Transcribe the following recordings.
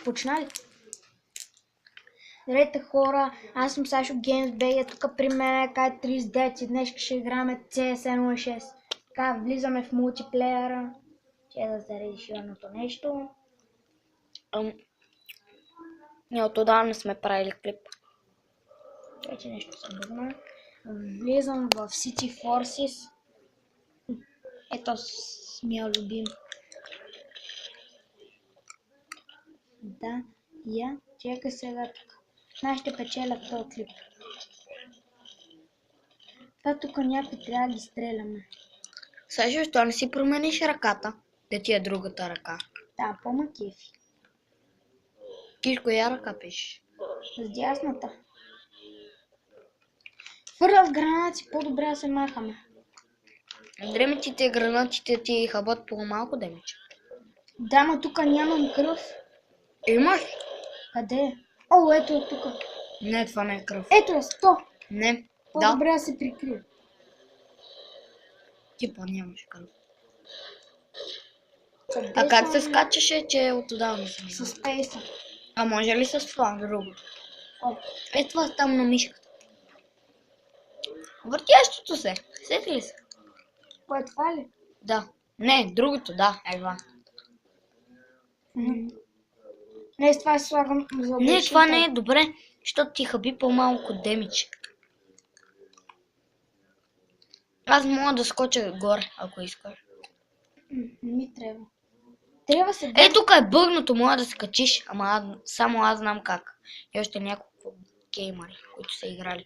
Почна ли? Здравейте хора, аз съм Сашо GamesBG, тук при мен е K39 и днес ще играме CS106. Така, влизаме в мултиплеера, че да заредиш едното нещо. Ние от отдавна сме правили клип. Вече нещо съм бъдна. Влизам в City Forces. Ето с моя любим. Да, я, чекай сега тук. Нашите печелят този клип. Това тук някой трябва да ги стреляме. Сега защо не си промениш ръката? Да ти е другата ръка. Да, по-макефи. Ти с коя ръка пишеш? С дясната. Фърлят гранати, по-добре да се махаме. Дремечите гранатите ти хабат по-малко демидж. Да, ма тук нямам кръв. Имаш? Къде е? О, ето е тук. Не, това не е кръв. Ето е 100. Не, По-добре да се прикрия. Типа нямаш кръв. Къде А как се съм? скачаше, че е от отдавна съм? С спейса. А може ли с това друго? О, Е това там на мишката. Въртящото се. Сети ли се? кое е това ли? Да. Не, другото, да. Ева. Не, с това слагам за Не, това не е добре, защото ти хаби по-малко демидж. Аз мога да скоча горе, ако искаш. Не ми трябва. Трябва се Е, тук е бъгното, мога да се качиш, ама само аз знам как. И още няколко геймари, които са играли.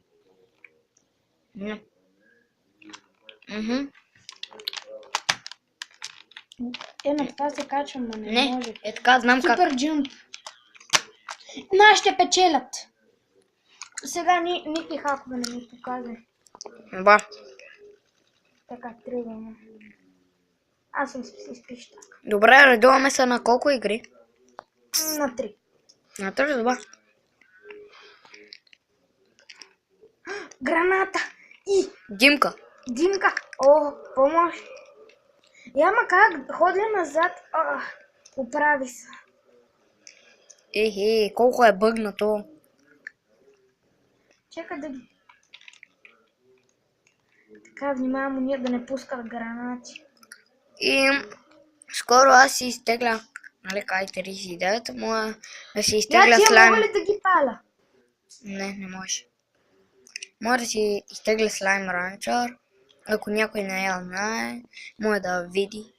на това се качвам, но не Не, може. е така, знам как. Супер джумп. Нашите печелят. Сега никакви хакове не ми показва. Ба. Така, тръгваме. Аз съм си спищак. Добре, редуваме се на колко игри? На 3. На 3, добре. Граната! И Димка. Димка! О, помощ! Яма как ходя назад? Оправи се. Ехе, колко е бъгнато. Чакай да ги... Така, внимавам ние да не пускат гранати. И скоро аз си изтегля, нали, K39, мога да си изтегля слайм. Мога ли да ги паля? Не може. Мога да си изтегля слайм ранчър, ако някой не я знае, може да види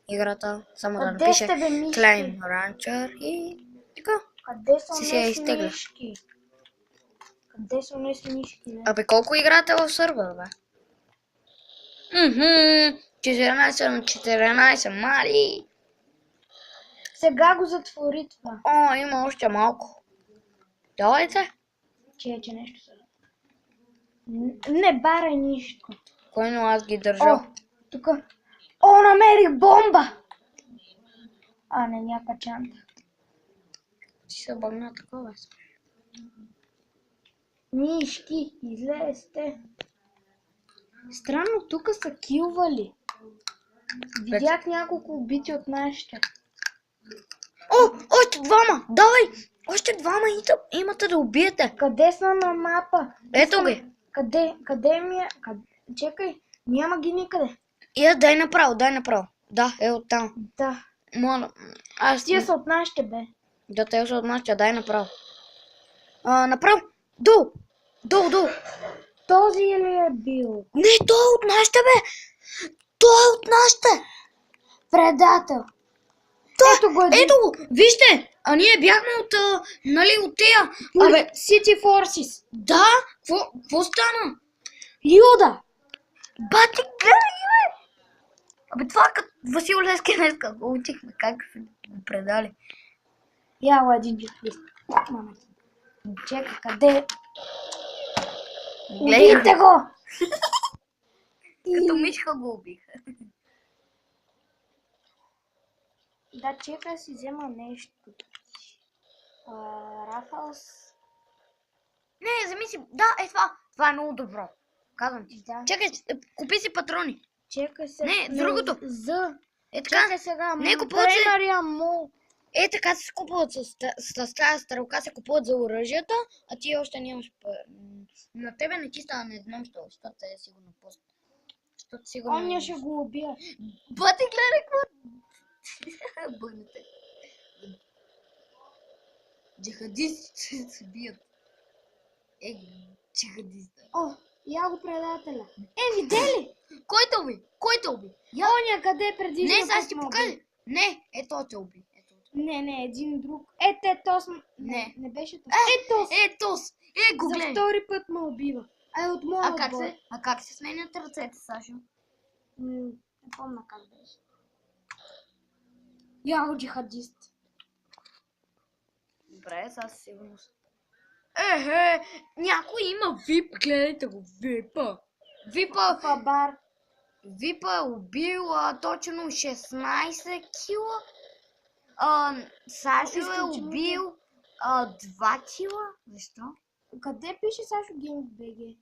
играта, само да напише слайм ранчър и така. Къде са си я изтегля. мишки? Къде са мишки? Абе, колко играте в сървър, бе? 14 на 14, мали. Сега го затвори това. О, има още малко. Давайте. Че нещо са. Не барай нищо. Койно аз ги държа. О, тук. О, намерих бомба! Не, някаква чанта. Ти се бъгна такова. Мишки, излезте. Странно, тук са килвали. Видях няколко убити от нашите. О, още двама! Давай! Още двама имате да убиете. Къде са на мапа? Ето ги. Къде ми е? Чекай, няма ги никъде. Дай направо. Да, е оттам. Да. Моля, Тия са от нашите, бе. Да, те са от нашите, дай направо. Направо. Долу. Този ли е бил? Не, той е от нашите, бе. Той е от нашите. Предател. Ето го. Ето го, вижте. А ние бяхме от тея. Абе, City Forces. Да, какво стана? Юда. Бати, гледай, бе. Абе, това като Васил Левски днеска го учихме, как се го предали. Яла един джитлист. Мама. Чекай, къде? Убийте го! Като мишка го убиха. Да, чекай си взема нещо. Рафалс. Не, вземи си. Да, е това. Това е много добро. Казвам ти. Да. Чакай, купи си патрони. Чекай се. Не, другото. За. Е така. Чекай сега. Не, купуват се. Е, така се купуват с тази стрелка, се купуват за оръжията, а ти още нямаш пари. На тебе не ти става, не знам, защото е сигурно пост. Защото сигурно... Оня ще го убия. Бъде, гледай какво! Бъдете. Джихадистите се бият. Джихадиста. О, я го предателя. Видели? Кой те уби? Кой те уби? Оня къде преди? Не, сега ще ти покажа. Не, ето те уби. Не, един друг. Тос. Не беше Тос. Тос. Го гледай. За втори път ме убива. От моя отбор. А как се сменят ръцете, Сашо? Не помня как беше. Яго джихадист. Добре, сега със сигурност. Някой има вип, гледайте го, випа. Фабар. Випа е убил точно 16 кила. Сашо е убил 2 кила. Защо? Къде пише Сашо Геймс БГ?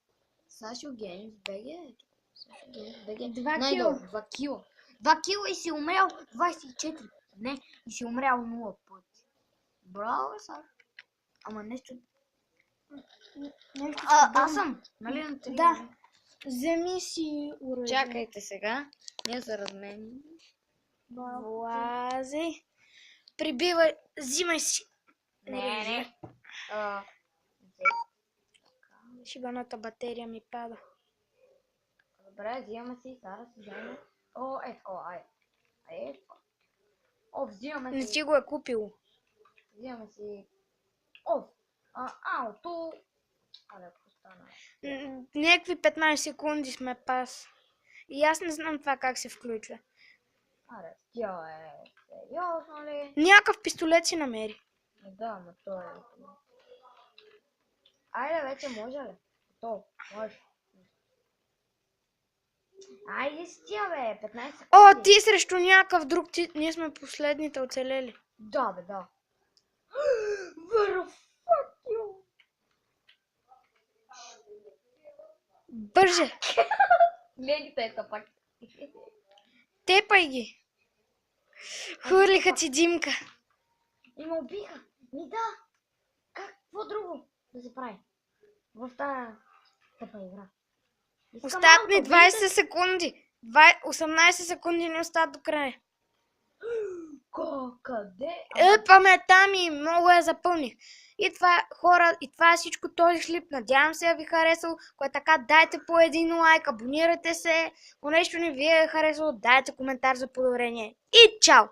Сашо Геймс БГ? 2 кила. 2 кила. 2 кила и си умрял 24. Не, и си умрял 0 пъти. Браво, Сашо. Ама нещо... Аз съм, нали на 3? Да. Вземи си оръжие. Чакайте сега. Ние се разменим. Влази. Прибивай. Взимай си. Не. Шибаната батерия ми пада. Добре, взимаме си. Зараз взимаме. Взимаме си. Не си го е купил. Взимаме си. Ауто. Какво стана? Някакви 15 секунди сме пас. И аз не знам това как се включва. Тя е сериозно ли? Някакъв пистолет си намери. Да, но то е... Айде вече може ли? То, може. Айде с тя бе, 15 секунди. Ти срещу някакъв друг, ние сме последните оцелели. Да бе, да. Fuck you. Бърже! Гледайте ето пак. Тепай ги! Хвърлиха ти Димка. И ме убиха. Да. Какво друго да се прави? В тази тъпа игра. Остават ми 20 секунди. 18 секунди не остават до края. Къде? Паметта ми много я запълних. И това, хора, и това е всичко този клип. Надявам се да ви харесал. Ако е така, дайте по един лайк, абонирайте се. Ако нещо не ви е харесало, дайте коментар за подобрение. И чао!